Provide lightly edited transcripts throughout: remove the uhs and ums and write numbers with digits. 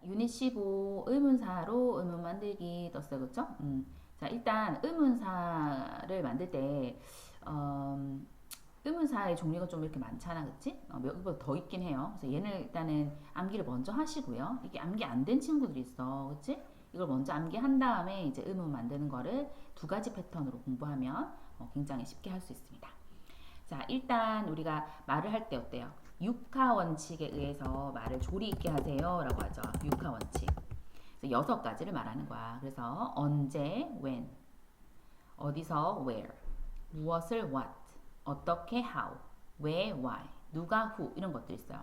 유닛 15 의문사로 의문 만들기 떴어요. 그쵸? 자, 일단 의문사를 만들 때, 의문사의 종류가 좀 이렇게 많잖아. 그치? 여기보다 더 있긴 해요. 그래서 얘는 일단은 암기를 먼저 하시고요. 이게 암기 안 된 친구들이 있어. 그치? 이걸 먼저 암기한 다음에 이제 의문 만드는 거를 두 가지 패턴으로 공부하면 굉장히 쉽게 할 수 있습니다. 자, 일단 우리가 말을 할 때 어때요? 육하 원칙에 의해서 말을 조리 있게 하세요 라고 하죠. 육하 원칙. 그래서 6가지를 말하는 거야. 그래서 언제, when, 어디서, where, 무엇을, what, 어떻게, how, 왜, why, 누가, who 이런 것들 있어요.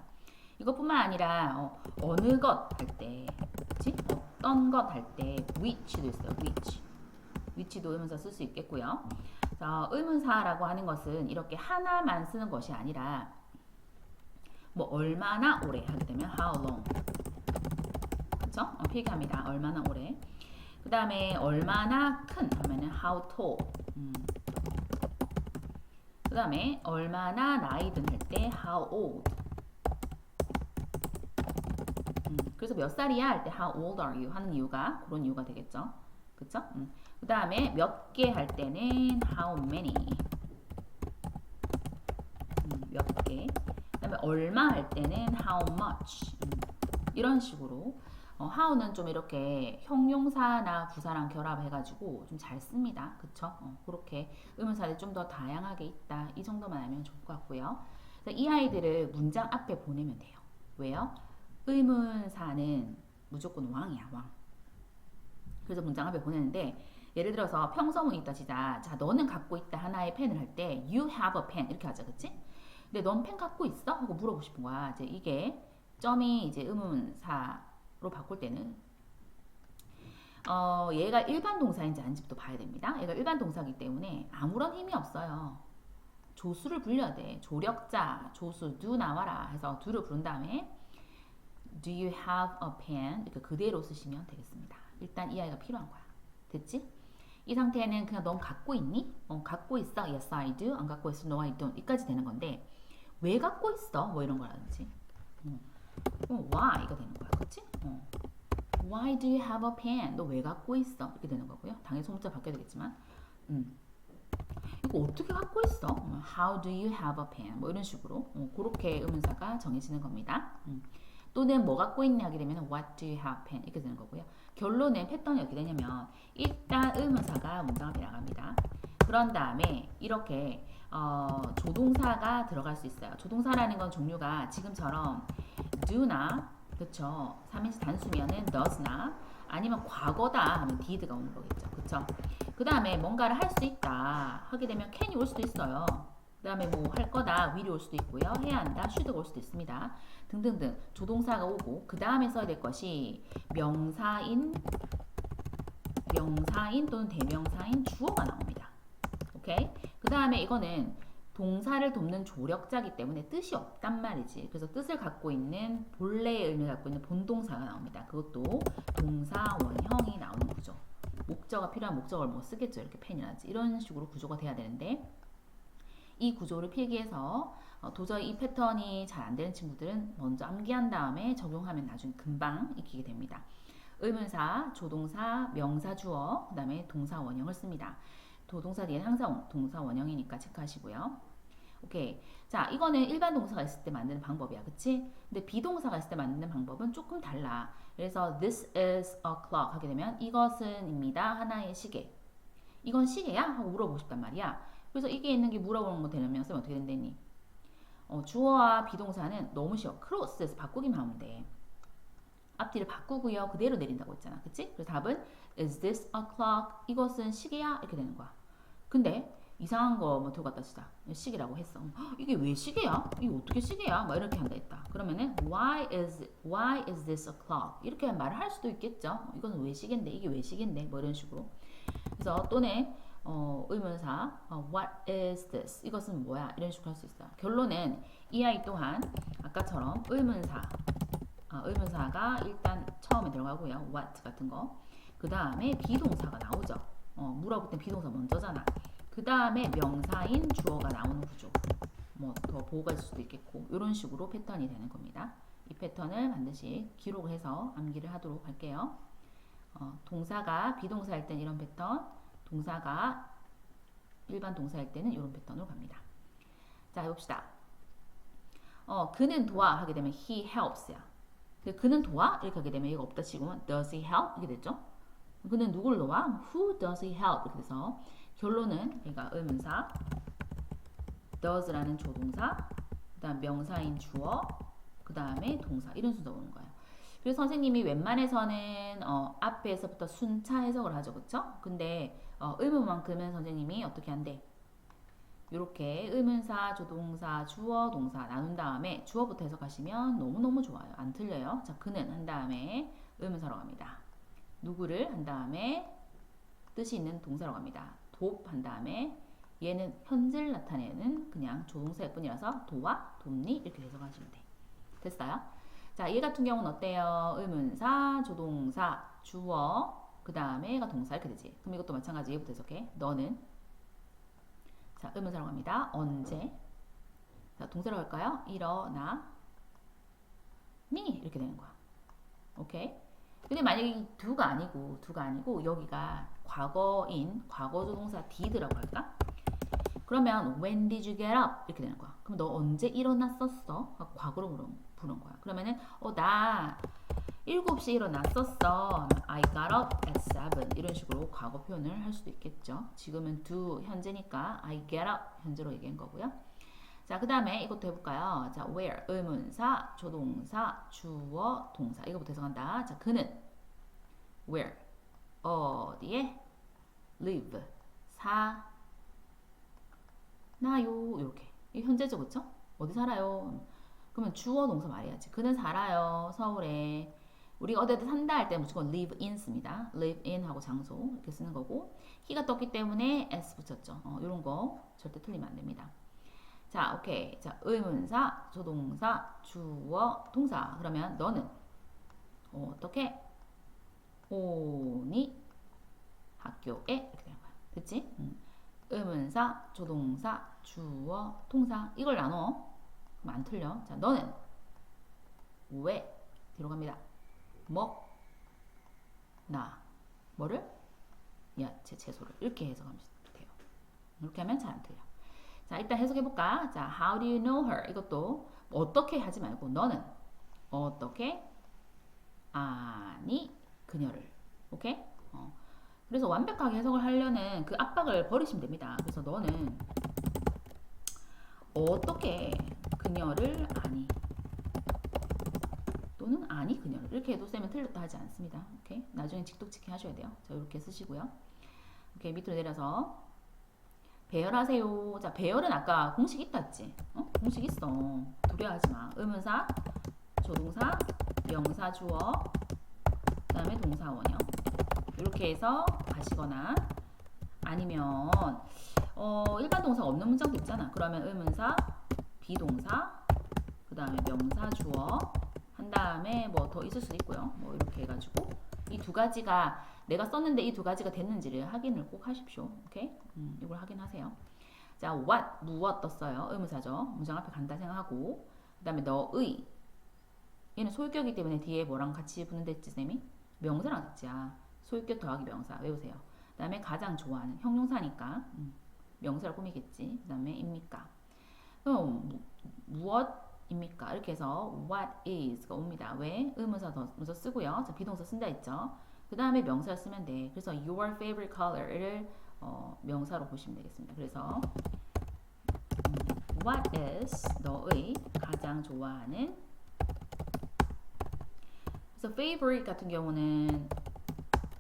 이것뿐만 아니라 어느 것 할 때, 그치? 어떤 것 할 때 which도 있어요. which도 의문사 쓸 수 있겠고요. 자, 의문사라고 하는 것은 이렇게 하나만 쓰는 것이 아니라 뭐 얼마나 오래 하게 되면 how long, 그렇죠? 필기합니다. 얼마나 오래. 그 다음에 얼마나 큰 하면은 how tall. 그 다음에 얼마나 나이 든 할 때 how old. 그래서 몇 살이야 할 때 how old are you 하는 이유가 그런 이유가 되겠죠. 그쵸? 그 다음에 몇 개 할 때는 how many. 몇 개. 그 다음에 얼마 할 때는 how much. 이런 식으로 how는 좀 이렇게 형용사나 부사랑 결합해가지고 좀 잘 씁니다. 그쵸? 그렇게 의문사들이 좀 더 다양하게 있다. 이 정도만 알면 좋을 것 같고요. 이 아이들을 문장 앞에 보내면 돼요. 왜요? 의문사는 무조건 왕이야, 왕. 그래서 문장 앞에 보내는데 예를 들어서 평서문이 있다 치자. 자, 너는 갖고 있다 하나의 펜을 할 때 you have a pen 이렇게 하자, 그치? 근데 넌 펜 갖고 있어? 하고 물어보고 싶은 거야. 이제 이게 점이 이제 의문사로 바꿀 때는 얘가 일반 동사인지 아닌지부터 봐야 됩니다. 얘가 일반 동사이기 때문에 아무런 힘이 없어요. 조수를 불려야 돼. 조력자, 조수, do 나와라 해서 do를 부른 다음에 do you have a pen? 이렇게 그대로 쓰시면 되겠습니다. 일단 이 아이가 필요한 거야. 됐지? 이 상태는 그냥 넌 갖고 있니? 갖고 있어. Yes, I do. 안 갖고 있어. No, I don't. 이까지 되는 건데 왜 갖고 있어? 뭐 이런 거라든지 why가 되는 거야. 그치? Why do you have a pen? 너 왜 갖고 있어? 이렇게 되는 거고요. 당연히 소문자 바뀌어야 되겠지만 이거 어떻게 갖고 있어? How do you have a pen? 뭐 이런 식으로 그렇게 의문사가 정해지는 겁니다. 또는 뭐 갖고 있냐 하게 되면 What do you have pen? 이렇게 되는 거고요. 결론은 패턴이 어떻게 되냐면 일단 의문사가 문장 앞에 나갑니다. 그런 다음에 이렇게 조동사가 들어갈 수 있어요. 조동사라는 건 종류가 지금처럼 do나 그쵸 3인칭 단수면은 does나 아니면 과거다 하면 did가 오는 거겠죠. 그쵸? 그 다음에 뭔가를 할 수 있다 하게 되면 can이 올 수도 있어요. 그 다음에 뭐 할 거다 will이 올 수도 있고요. 해야 한다 should가 올 수도 있습니다. 등등등 조동사가 오고 그 다음에 써야 될 것이 명사인 또는 대명사인 주어가 나옵니다. 오케이? 그 다음에 이거는 동사를 돕는 조력자이기 때문에 뜻이 없단 말이지. 그래서 뜻을 갖고 있는 본래의 의미를 갖고 있는 본동사가 나옵니다. 그것도 동사 원형이 나오는 구조. 목적어가 필요한 목적어를 뭐 쓰겠죠. 이렇게 펜이라든지 이런 식으로 구조가 돼야 되는데 이 구조를 필기해서 도저히 이 패턴이 잘 안 되는 친구들은 먼저 암기한 다음에 적용하면 나중에 금방 익히게 됩니다. 의문사, 조동사, 명사, 주어, 그 다음에 동사 원형을 씁니다. 동사 뒤에는 항상 동사 원형이니까 체크하시고요. 오케이. 자, 이거는 일반 동사가 있을 때 만드는 방법이야. 그치? 근데 비동사가 있을 때 만드는 방법은 조금 달라. 그래서 this is a clock 하게 되면 이것은입니다. 하나의 시계. 이건 시계야? 하고 물어보고 싶단 말이야. 그래서 이게 있는 게 물어보는 거 되려면 쓰면 어떻게 된다니? 주어와 비동사는 너무 쉬워. 크로스에서 바꾸기만 하면 돼. 앞뒤를 바꾸고요. 그대로 내린다고 했잖아. 그치? 그래서 답은 is this a clock? 이것은 시계야? 이렇게 되는 거야. 근데 이상한 거 뭐 들고 갖다 쓰자. 시계라고 했어. 이게 왜 시계야? 이게 어떻게 시계야? 막 이렇게 한다 했다. 그러면은 why is this a clock? 이렇게 말을 할 수도 있겠죠. 이거는 왜 시계인데? 이게 왜 시계인데? 뭐 이런 식으로. 그래서 또는 의문사 what is this? 이것은 뭐야? 이런 식으로 할 수 있어요. 결론은 이 아이 또한 아까처럼 의문사가 일단 처음에 들어가고요. what 같은 거. 그 다음에 비동사가 나오죠. 물어볼 땐 비동사 먼저잖아. 그 다음에 명사인 주어가 나오는 구조. 뭐 더 보호가 있을 수도 있겠고 이런 식으로 패턴이 되는 겁니다. 이 패턴을 반드시 기록해서 암기를 하도록 할게요. 동사가 비동사일 때는 이런 패턴, 동사가 일반 동사일 때는 이런 패턴으로 갑니다. 자, 해봅시다. 그는 도와 하게 되면 he helps야. 그는 도와 이렇게 하게 되면 이거 없다 치고 does he help 이렇게 됐죠? 그는 누구를 도와? Who does he help? 이렇게 돼서 결론은 그러니까 의문사 does라는 조동사, 그다음 명사인 주어, 그다음에 동사 이런 순서로 오는 거예요. 그래서 선생님이 웬만해서는 앞에서부터 순차 해석을 하죠, 그렇죠? 근데 의문만큼은 선생님이 어떻게 한대? 이렇게 의문사, 조동사, 주어, 동사 나눈 다음에 주어부터 해석하시면 너무너무 좋아요. 안 틀려요. 자, 그는 한 다음에 의문사로 갑니다. 누구를 한 다음에 뜻이 있는 동사로 갑니다. 돕 한 다음에 얘는 현재를 나타내는 그냥 조동사일 뿐이라서 도와, 돕니 이렇게 해석하시면 돼. 됐어요? 자, 얘 같은 경우는 어때요? 의문사, 조동사, 주어, 그 다음에 얘가 동사 이렇게 되지. 그럼 이것도 마찬가지 얘부터 해석해. 너는 자, 의문사로 갑니다. 언제? 자, 동사로 갈까요? 일어나 니 이렇게 되는 거야. 오케이? 근데 만약에 두가 아니고 여기가 과거인 과거조동사 did라고 할까? 그러면 when did you get up? 이렇게 되는 거야. 그럼 너 언제 일어났었어? 과거로 부른 거야. 그러면은 나 7시에 일어났었어. I got up at 7 이런 식으로 과거 표현을 할 수도 있겠죠. 지금은 do 현재니까 I get up 현재로 얘기한 거고요. 자, 그 다음에 이것도 해볼까요? 자, where 의문사, 조동사, 주어, 동사 이거부터 해석한다. 자, 그는 where 어디에 live 사나요 이렇게 이 현재죠, 그쵸? 어디 살아요? 그러면 주어 동사 말해야지. 그는 살아요 서울에. 우리가 어디든 산다 할 때 무조건 live in 씁니다. live in 하고 장소 이렇게 쓰는 거고 he가 떴기 때문에 s 붙였죠. 이런 거 절대 틀리면 안 됩니다. 자, 오케이. 자, 의문사, 조동사, 주어, 동사. 그러면 너는 어떻게 오니 학교에 이렇게 되는 거야. 됐지? 의문사, 조동사, 주어, 동사 이걸 나눠. 그럼 안 틀려. 자, 너는 왜 뒤로 갑니다. 먹나 뭐를? 야채, 채소를 이렇게 해석하면 돼요. 이렇게 하면 잘 안 틀려. 자, 일단 해석해볼까? 자, how do you know her? 이것도 어떻게 하지 말고 너는 어떻게 아니 그녀를. 오케이? 그래서 완벽하게 해석을 하려는 그 압박을 버리시면 됩니다. 그래서 너는 어떻게 그녀를 아니 또는 아니 그녀를 이렇게 해도 쌤은 틀렸다 하지 않습니다. 오케이? 나중에 직독직해 하셔야 돼요. 자, 이렇게 쓰시고요. 오케이, 밑으로 내려서 배열하세요. 자, 배열은 아까 공식 있다 했지? 공식 있어. 두려워하지 마. 의문사, 조동사, 명사, 주어, 그 다음에 동사원형. 이렇게 해서 가시거나 아니면 일반 동사가 없는 문장도 있잖아. 그러면 의문사, 비동사, 그 다음에 명사, 주어 한 다음에 뭐 더 있을 수도 있고요. 뭐 이렇게 해가지고 이 두 가지가 내가 썼는데 이 두 가지가 됐는지를 확인을 꼭 하십시오. 오케이? 이걸 확인하세요. 자, what 무엇 떴어요? 의문사죠. 문장 앞에 간다 생각하고 그 다음에 너의 얘는 소유격이기 때문에 뒤에 뭐랑 같이 붙는다 했지 쌤이? 명사랑 같지야. 소유격 더하기 명사 외우세요. 그 다음에 가장 좋아하는 형용사니까 명사를 꾸미겠지. 그 다음에 입니까? 그럼 무엇입니까? 이렇게 해서 what is가 옵니다. 왜? 의문사 더 먼저 쓰고요. 자, 비동사 쓴다 했죠. 그 다음에 명사를 쓰면 돼. 그래서 your favorite color를 명사로 보시면 되겠습니다. 그래서 what is 너의 가장 좋아하는. 그래서 favorite 같은 경우는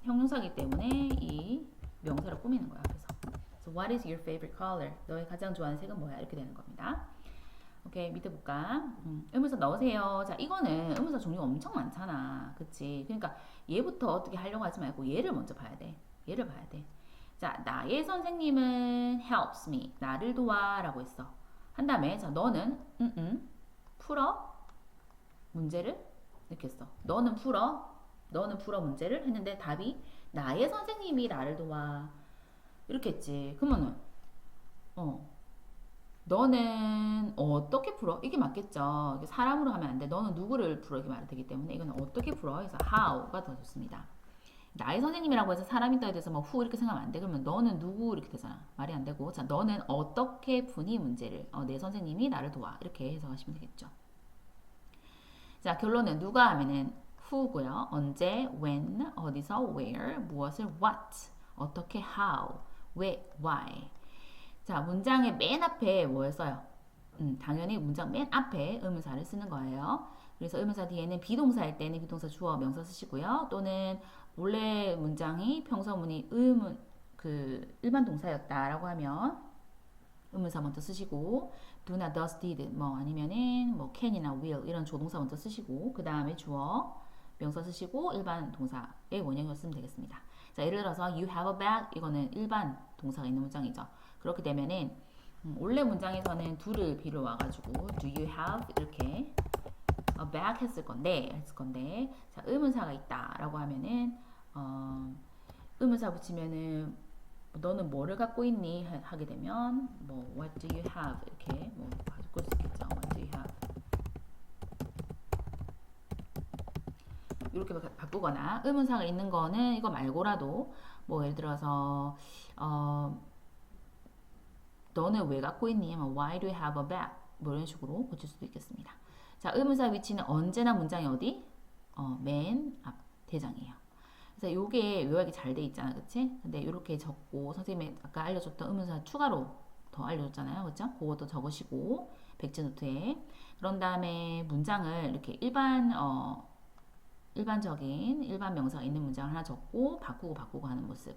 형용사이기 때문에 이 명사를 꾸미는 거야. 그래서 so what is your favorite color? 너의 가장 좋아하는 색은 뭐야? 이렇게 되는 겁니다. 오케이, 밑에 볼까? 의문사 넣으세요. 자, 이거는 의문사 종류가 엄청 많잖아. 그치? 그러니까 얘부터 어떻게 하려고 하지 말고 얘를 먼저 봐야 돼. 얘를 봐야 돼. 자, 나의 선생님은 helps me. 나를 도와 라고 했어. 한 다음에 자, 너는 풀어 문제를 이렇게 했어. 너는 풀어 문제를 했는데 답이 나의 선생님이 나를 도와 이렇게 했지. 그러면은 너는 어떻게 풀어? 이게 맞겠죠. 이게 사람으로 하면 안 돼. 너는 누구를 풀어? 이렇게 말이 되기 때문에 이거는 어떻게 풀어? 그래서 how가 더 좋습니다. 나의 선생님이라고 해서 사람이 떠야 돼서 뭐 후 이렇게 생각하면 안 돼. 그러면 너는 누구 이렇게 되잖아. 말이 안 되고. 자, 너는 어떻게 푸니 문제를. 내 선생님이 나를 도와. 이렇게 해석하시면 되겠죠. 자, 결론은 누가 하면은 who고요. 언제, when, 어디서, where, 무엇을, what, 어떻게, how, 왜, why. 자, 문장의 맨 앞에 뭘 써요? 당연히 문장 맨 앞에 의문사를 쓰는 거예요. 그래서 의문사 뒤에는 비동사일 때는 비동사 주어 명사 쓰시고요. 또는 원래 문장이 평서문이 일반 동사였다라고 하면 의문사 먼저 쓰시고 do나 does, did 뭐 아니면은 뭐 can이나 will 이런 조동사 먼저 쓰시고 그 다음에 주어 명사 쓰시고 일반 동사의 원형을 쓰면 되겠습니다. 자, 예를 들어서 you have a bag 이거는 일반 동사가 있는 문장이죠. 그렇게 되면은 원래 문장에서는 do를 B로 와가지고 do you have 이렇게 a bag 했을 건데 자, 의문사가 있다라고 하면은 의문사 붙이면은 너는 뭐를 갖고 있니 하게 되면 뭐 what do you have 이렇게 뭐 바꿀 수 있겠죠. what do you have 이렇게 바꾸거나 의문사가 있는 거는 이거 말고라도 뭐 예를 들어서 너는 왜 갖고 있니? Why do you have a bag? 뭐 이런 식으로 고칠 수도 있겠습니다. 자, 의문사 위치는 언제나 문장이 어디? 맨 앞 대장이에요. 그래서 요게 요약이 잘 돼 있잖아, 그치? 근데 이렇게 적고 선생님이 아까 알려줬던 의문사 추가로 더 알려줬잖아요, 그쵸? 그것도 적으시고 백지노트에 그런 다음에 문장을 이렇게 일반적인 일반 명사가 있는 문장을 하나 적고 바꾸고 하는 모습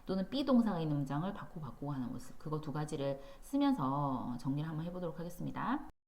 또는 비동사가 있는 문장을 바꾸고 하는 모습 그거 두 가지를 쓰면서 정리를 한번 해보도록 하겠습니다.